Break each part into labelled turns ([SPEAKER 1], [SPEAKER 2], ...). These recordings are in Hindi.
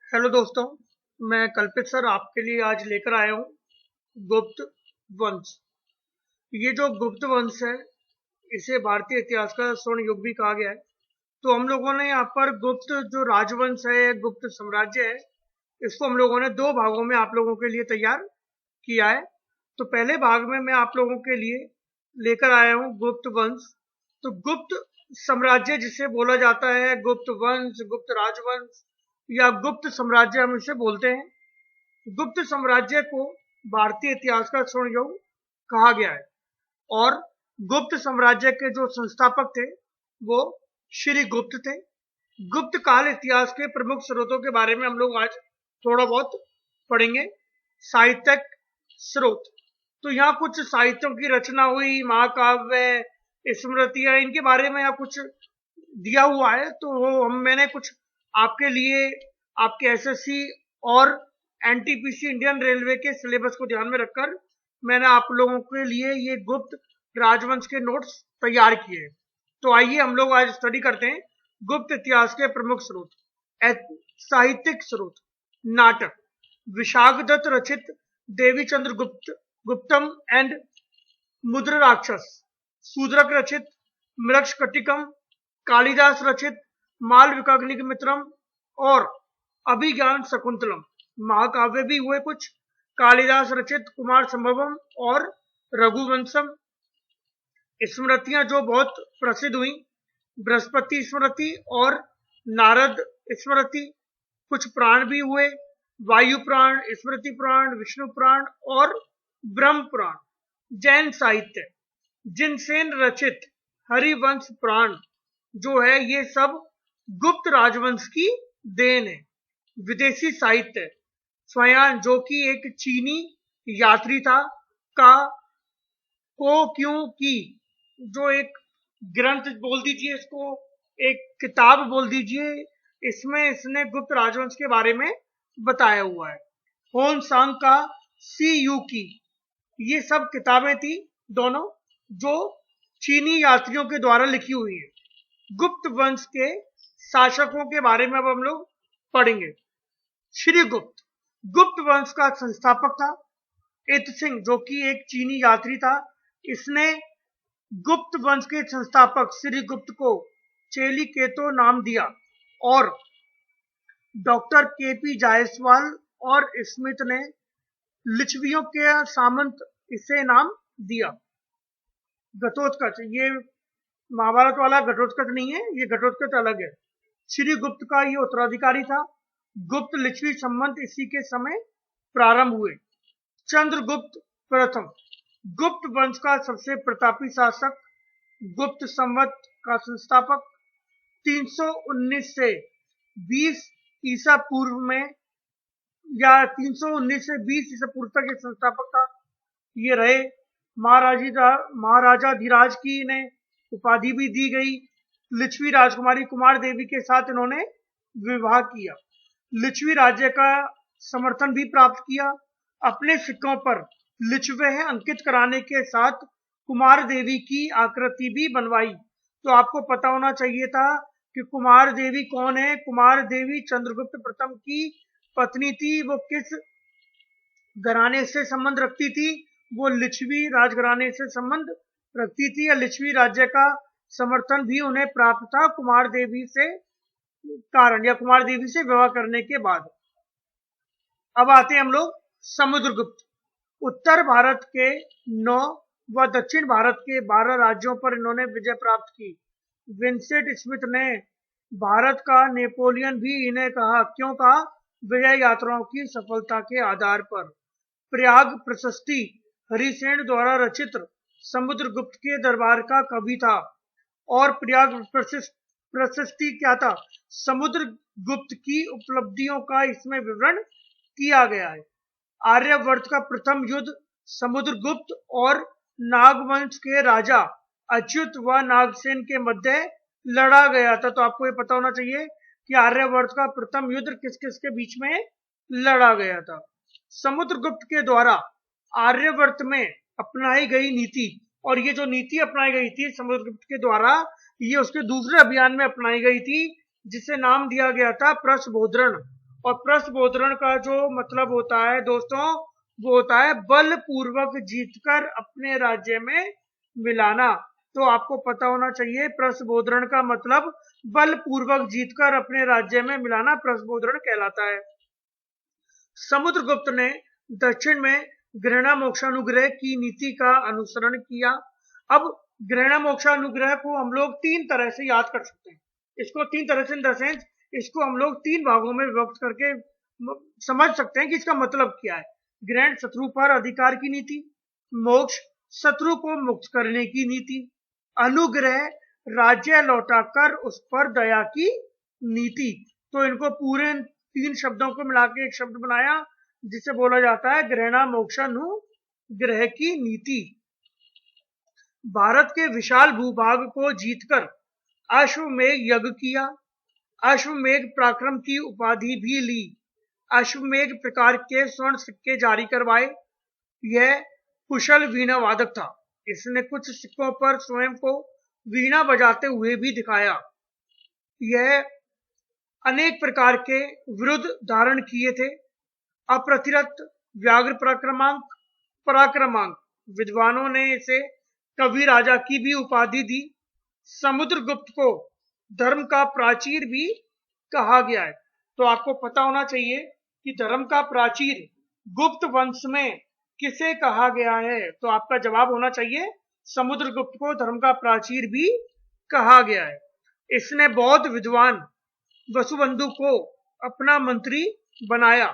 [SPEAKER 1] हेलो दोस्तों, मैं कल्पित सर आपके लिए आज लेकर आया हूँ गुप्त वंश। ये जो गुप्त वंश है, इसे भारतीय इतिहास का स्वर्ण युग भी कहा गया है। तो हम लोगों ने यहाँ पर गुप्त जो राजवंश है, गुप्त साम्राज्य है, इसको हम लोगों ने दो भागों में आप लोगों के लिए तैयार किया है। तो पहले भाग में मैं आप लोगों के लिए लेकर आया हूँ गुप्त वंश। तो गुप्त साम्राज्य जिसे बोला जाता है, गुप्त वंश, गुप्त राजवंश या गुप्त साम्राज्य हम इसे बोलते हैं। गुप्त साम्राज्य को भारतीय इतिहास का स्वर्ण युग कहा गया है और गुप्त साम्राज्य के जो संस्थापक थे वो श्री गुप्त थे। गुप्त काल इतिहास के प्रमुख स्रोतों के बारे में हम लोग आज थोड़ा बहुत पढ़ेंगे। साहित्यिक स्रोत, तो यहाँ कुछ साहित्यों की रचना हुई, महाकाव्य, स्मृतियां, इनके बारे में यहाँ कुछ दिया हुआ है। तो मैंने कुछ आपके लिए आपके एसएससी और एनटीपीसी इंडियन रेलवे के सिलेबस को ध्यान में रखकर मैंने आप लोगों के लिए ये गुप्त राजवंश के नोट्स तैयार किए हैं। तो आइए हम लोग आज स्टडी करते हैं गुप्त इतिहास के प्रमुख स्रोत। साहित्यिक स्रोत, नाटक, विशाखदत्त रचित देवी चंद्र गुप्तम एंड मुद्र राक्षस, शूद्रक रचित मृक्षकटिकम, कालिदास रचित मालविकाग्निमित्रम और अभिज्ञान शकुंतलम। महाकाव्य भी हुए कुछ, कालिदास रचित कुमार संभवम और रघुवंशम। स्मृतियां जो बहुत प्रसिद्ध हुई, बृहस्पति स्मृति और नारद स्मृति। कुछ प्राण भी हुए, वायु प्राण, स्मृति प्राण, विष्णु प्राण और ब्रह्म प्राण। जैन साहित्य, जिनसेन रचित हरिवंश प्राण जो है, ये सब गुप्त राजवंश की देन है। विदेशी साहित्य, स्वयान जो कि एक चीनी यात्री था, का को क्यों की, जो एक ग्रंथ बोल दीजिए, इसको एक किताब बोल दीजिए, इसमें इसने गुप्त राजवंश के बारे में बताया हुआ है। होन सांग का सी यू की, ये सब किताबें थी दोनों जो चीनी यात्रियों के द्वारा लिखी हुई है। गुप्त वंश के शासकों के बारे में अब हम लोग पढ़ेंगे। श्री गुप्त, गुप्त वंश का संस्थापक था। इत सिंह जो कि एक चीनी यात्री था, इसने गुप्त वंश के संस्थापक श्री गुप्त को चेली केतो नाम दिया और डॉक्टर केपी जायसवाल और स्मिथ ने लिच्छवियों के सामंत इसे नाम दिया। घटोत्कच, ये महाभारत वाला घटोत्कच नहीं है, ये घटोत्कच अलग है। श्री गुप्त का ये उत्तराधिकारी था। गुप्त लिच्छवी संबंध इसी के समय प्रारंभ हुए। चंद्रगुप्त प्रथम, गुप्त वंश का सबसे प्रतापी शासक, गुप्त संवत का संस्थापक, 319 से 20 ईसा पूर्व में या 319 से 20 ईसा पूर्व तक ये संस्थापक था। ये रहे। महाराजाधिराज की इन्हें उपाधि भी दी गई। लिच्छवी राजकुमारी कुमार देवी के साथ इन्होंने विवाह किया। लिच्छवी राज्य का समर्थन भी प्राप्त किया। अपने सिक्कों पर लिच्छवे अंकित कराने के साथ कुमार देवी की आकृति भी बनवाई। तो आपको पता होना चाहिए था कि कुमार देवी कौन है। कुमार देवी चंद्रगुप्त प्रथम की पत्नी थी। वो किस घराने से संबंध रखती थी? वो लिच्छवी राजघराने से संबंध रखती थी। या लिच्छवी राज्य का समर्थन भी उन्हें प्राप्त था कुमार देवी से कारण, या कुमार देवी से विवाह करने के बाद। अब आते हैं हम लोग समुद्रगुप्त। उत्तर भारत के 9 व दक्षिण भारत के 12 राज्यों पर इन्होंने विजय प्राप्त की। विंसेंट स्मिथ ने भारत का नेपोलियन भी इन्हें कहा। क्यों कहा? विजय यात्राओं की सफलता के आधार पर। प्रयाग प्रशस्ति हरिसेन द्वारा रचित समुद्रगुप्त के दरबार का कवि था। और प्रयाग प्रशस्ति क्या था? समुद्रगुप्त की उपलब्धियों का इसमें विवरण किया गया है। आर्यवर्त का प्रथम युद्ध समुद्रगुप्त और नागवंश के राजा अच्युत व नागसेन के मध्य लड़ा गया था। तो आपको ये पता होना चाहिए कि आर्यवर्त का प्रथम युद्ध किस किस के बीच में लड़ा गया था। समुद्रगुप्त के द्वारा आर्यवर्त में अपनाई गई नीति, और ये जो नीति अपनाई गई थी समुद्रगुप्त के द्वारा, ये उसके दूसरे अभियान में अपनाई गई थी जिसे नाम दिया गया था प्रसबोधरण। और प्रस्बोधरण का जो मतलब होता है दोस्तों, वो होता है बलपूर्वक जीतकर अपने राज्य में मिलाना। तो आपको पता होना चाहिए प्रस्बोधरण का मतलब बलपूर्वक जीतकर अपने राज्य में मिलाना प्रस्बोधरण कहलाता है। समुद्रगुप्त ने दक्षिण में ग्रहणा मोक्षानुग्रह की नीति का अनुसरण किया। अब ग्रहणा मोक्षानुग्रह को हम लोग तीन तरह से याद कर सकते हैं। इसको तीन तरह से इन द सेंस इसको हम लोग तीन भागों में विभक्त करके समझ सकते हैं कि इसका मतलब क्या है। ग्रहण शत्रु पर अधिकार की नीति, मोक्ष शत्रु को मुक्त करने की नीति, अनुग्रह राज्य लौटाकर उस पर दया की नीति। तो इनको पूरे तीन शब्दों को मिला के एक शब्द बनाया जिसे बोला जाता है ग्रहणा मोक्षानुग्रह की नीति। भारत के विशाल भूभाग को जीतकर अश्वमेध यज्ञ किया। अश्वमेध पराक्रम की उपाधि भी ली। अश्वमेध प्रकार के स्वर्ण सिक्के जारी करवाए। यह कुशल वीणा वादक था। इसने कुछ सिक्कों पर स्वयं को वीणा बजाते हुए भी दिखाया। यह अनेक प्रकार के विरुद्ध धारण किए थे। अप्रतिरत व्याघ्र पराक्रमांक विद्वानों ने इसे कवि राजा की भी उपाधि दी। समुद्रगुप्त को धर्म का प्राचीर भी कहा गया है। तो आपको पता होना चाहिए कि धर्म का प्राचीर गुप्त वंश में किसे कहा गया है। तो आपका जवाब होना चाहिए समुद्रगुप्त को धर्म का प्राचीर भी कहा गया है। इसने बौद्ध विद्वान वसुबंधु को अपना मंत्री बनाया।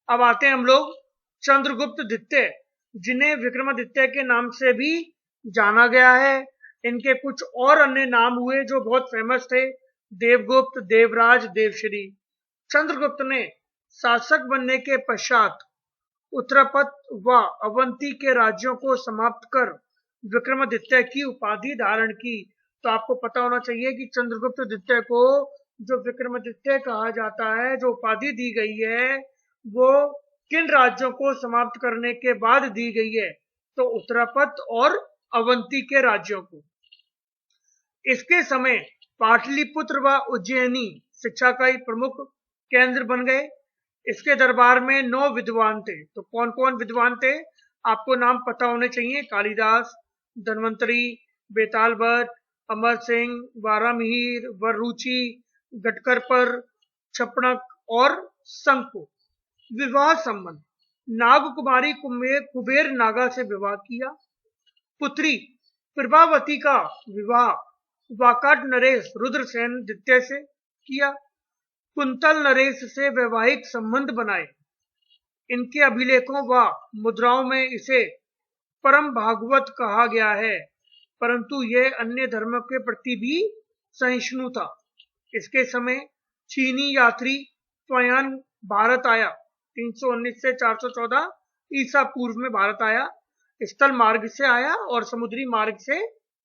[SPEAKER 1] अब आते हैं हम लोग चंद्रगुप्त द्वितीय, जिन्हें विक्रमादित्य के नाम से भी जाना गया है। इनके कुछ और अन्य नाम हुए जो बहुत फेमस थे, देवगुप्त, देवराज, देवश्री। चंद्रगुप्त ने शासक बनने के पश्चात उत्तरापथ व अवंती के राज्यों को समाप्त कर विक्रमादित्य की उपाधि धारण की। तो आपको पता होना चाहिए कि चंद्रगुप्त द्वितीय को जो विक्रमादित्य कहा जाता है, जो उपाधि दी गई है, वो किन राज्यों को समाप्त करने के बाद दी गई है? तो उत्तरापथ और अवंती के राज्यों को। इसके समय पाटलिपुत्र व उज्जैनी शिक्षा का एक प्रमुख केंद्र बन गए। इसके दरबार में 9 विद्वान थे। तो कौन कौन विद्वान थे आपको नाम पता होने चाहिए। कालिदास, धन्वंतरी, बेताल भट्ट, अमर सिंह, वारामिहिर, वररुचि, गटकरपर, छपणक और शंकु। विवाह संबंध, नागकुमारी कुबेर नागा से विवाह किया। पुत्री प्रभावती का विवाह वाकाट नरेश रुद्रसेन द्वितीय से किया। कुंतल नरेश से वैवाहिक संबंध बनाए। इनके अभिलेखों व मुद्राओं में इसे परम भागवत कहा गया है, परंतु यह अन्य धर्मों के प्रति भी सहिष्णु था। इसके समय चीनी यात्री त्वयान भारत आया। 319 से 414 ईसा पूर्व में भारत आया। स्थल मार्ग से आया और समुद्री मार्ग से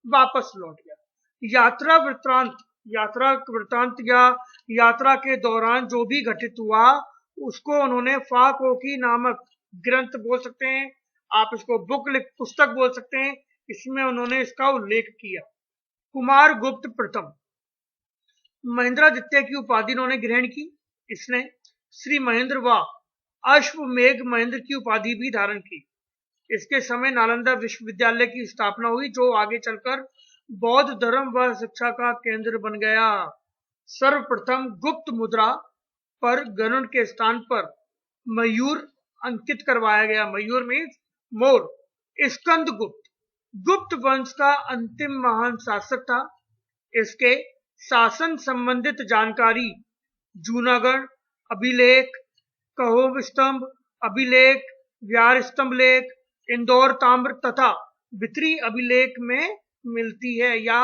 [SPEAKER 1] वापस लौट गया। यात्रा वृत्तांत या यात्रा के दौरान जो भी घटित हुआ उसको उन्होंने फाकोकी नामक ग्रंथ बोल सकते हैं, आप इसको पुस्तक बोल सकते हैं, इसमें उन्होंने इसका उल्लेख किया। कुमार गुप्त प्रथम महेंद्रादित्य की उपाधि इन्होंने ग्रहण की। इसने श्री महेंद्र व अश्वमेघ महेंद्र की उपाधि भी धारण की। इसके समय नालंदा विश्वविद्यालय की स्थापना हुई, जो आगे चलकर बौद्ध धर्म व शिक्षा का केंद्र बन गया। सर्वप्रथम गुप्त मुद्रा पर गरुड़ के स्थान पर मयूर अंकित करवाया गया। मयूर मीन्स मोर। स्कंदगुप्त गुप्त वंश का अंतिम महान शासक था। इसके शासन संबंधित जानकारी जूनागढ़ अभिलेख, कहोब स्तंभ अभिलेख, व्यार स्तंभ लेख, इंदौर ताम्र तथा बिथरी अभिलेख में मिलती है या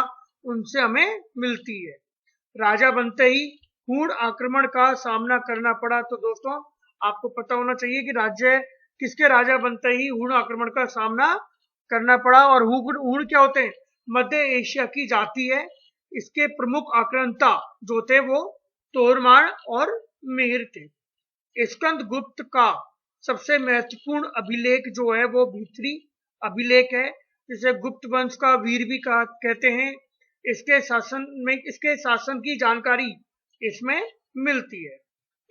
[SPEAKER 1] उनसे हमें मिलती है। राजा बनते ही हूण आक्रमण का सामना करना पड़ा। तो दोस्तों आपको पता होना चाहिए कि किसके राजा बनते ही हूण आक्रमण का सामना करना पड़ा। और हूण क्या होते हैं? मध्य एशिया की जाति है। इसके प्रमुख आक्रांता जो थे वो तोरमार और मिहिर थे। स्कंदगुप्त का सबसे महत्वपूर्ण अभिलेख जो है वो भीतरी अभिलेख है, जिसे गुप्त वंश का वीर भी कहते हैं। इसके शासन की जानकारी इसमें मिलती है।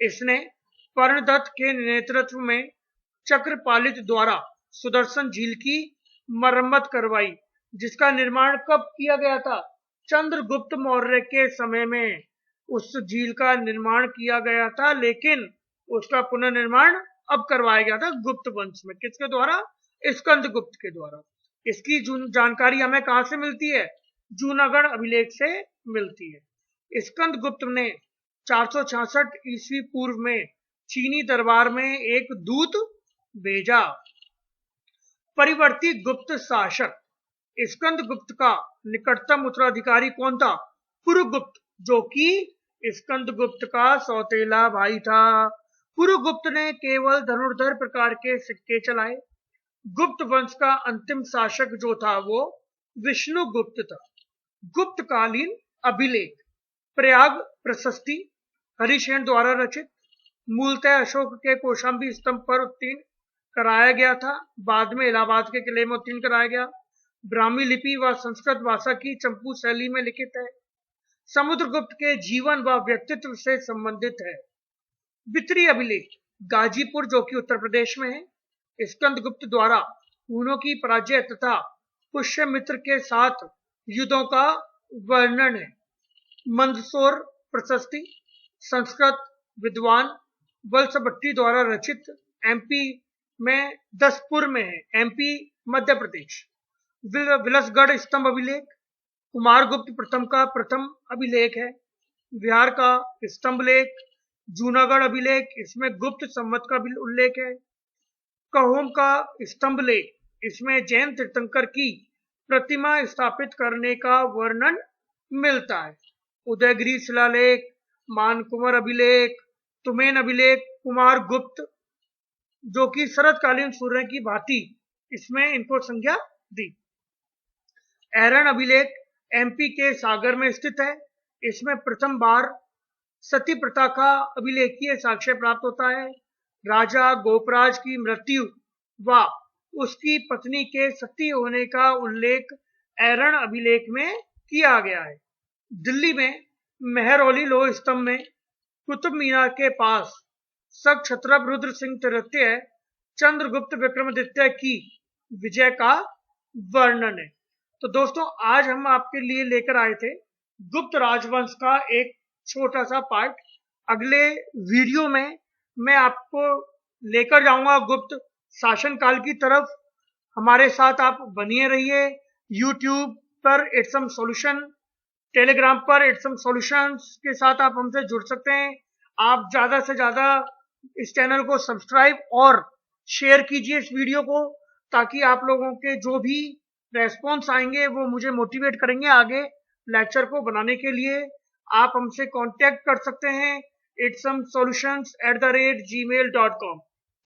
[SPEAKER 1] इसने पर्णदत्त के नेतृत्व में चक्रपालित द्वारा सुदर्शन झील की मरम्मत करवाई, जिसका निर्माण कब किया गया था? चंद्रगुप्त मौर्य के समय में उस झील का निर्माण किया गया था, लेकिन उसका पुनर्निर्माण अब करवाया गया था गुप्त वंश में। किसके द्वारा? स्कंदगुप्त के द्वारा। इसकी जानकारी हमें कहां से मिलती है? जूनागढ़ अभिलेख से मिलती है। स्कंदगुप्त ने 466 ईस्वी पूर्व में चीनी दरबार में एक दूत भेजा। परिवर्ती गुप्त शासक स्कंदगुप्त का निकटतम उत्तराधिकारी कौन था? पुरुगुप्त, जो कि स्कंदगुप्त का सौतेला भाई था। पुरुगुप्त ने केवल धनुर्धर प्रकार के सिक्के चलाए। गुप्त वंश का अंतिम शासक जो था वो विष्णुगुप्त था। गुप्तकालीन अभिलेख प्रयाग प्रशस्ति हरिसेन द्वारा रचित, मूलतः अशोक के कौशाम्बी स्तंभ पर उत्कीर्ण कराया गया था, बाद में इलाहाबाद के किले में उत्कीर्ण कराया गया। ब्राह्मी लिपि व संस्कृत भाषा की चंपू शैली में लिखित है। समुद्रगुप्त के जीवन व व्यक्तित्व से संबंधित है। बितरी अभिलेख गाजीपुर, जो कि उत्तर प्रदेश में है। स्कंदगुप्त द्वारा हुनों की पराजय तथा पुष्यमित्र के साथ युद्धों का वर्णन है। मंदसौर प्रशस्ति संस्कृत विद्वान वत्सभट्टी द्वारा रचित, एमपी में दसपुर में है, एमपी मध्य प्रदेश। विलसगढ़ स्तंभ अभिलेख कुमारगुप्त प्रथम का प्रथम अभिलेख है। बिहार का स्तंभ लेख जूनागढ़ अभिलेख, इसमें गुप्त संवत का भी उल्लेख है। कहोम का स्तंभ लेख, इसमें जैन तीर्थंकर की प्रतिमा स्थापित करने का वर्णन मिलता है। उदयगिरी शिलालेख, मानकुमर अभिलेख, तुमेन अभिलेख कुमार गुप्त, जो कि शरतकालीन सूर्य की भांति इसमें इनको संज्ञा दी। ऐरन अभिलेख एमपी के सागर में स्थित है। इसमें प्रथम बार सती प्रथा का अभिलेखीय साक्ष्य प्राप्त होता है। राजा गोपराज की मृत्यु व उसकी पत्नी के सती होने का उल्लेख ऐरन अभिलेख में किया गया है। दिल्ली में मेहरौली लोह स्तंभ में कुतुब मीनार के पास सक्षत्रप रुद्र सिंह तृतीय चंद्रगुप्त विक्रमादित्य की विजय का वर्णन है। तो दोस्तों, आज हम आपके लिए लेकर आए थे गुप्त राजवंश का एक छोटा सा पार्ट। अगले वीडियो में मैं आपको लेकर जाऊंगा गुप्त शासनकाल की तरफ। हमारे साथ आप बनिए रहिए। यूट्यूब पर इट्स सम सॉल्यूशन, टेलीग्राम पर इट्स सम सॉल्यूशंस के साथ आप हमसे जुड़ सकते हैं। आप ज्यादा से ज्यादा इस चैनल को सब्सक्राइब और शेयर कीजिए इस वीडियो को, ताकि आप लोगों के जो भी रेस्पॉन्स आएंगे वो मुझे मोटिवेट करेंगे आगे लेक्चर को बनाने के लिए। आप हमसे कांटेक्ट कर सकते हैं itsomesolutions@gmail.com।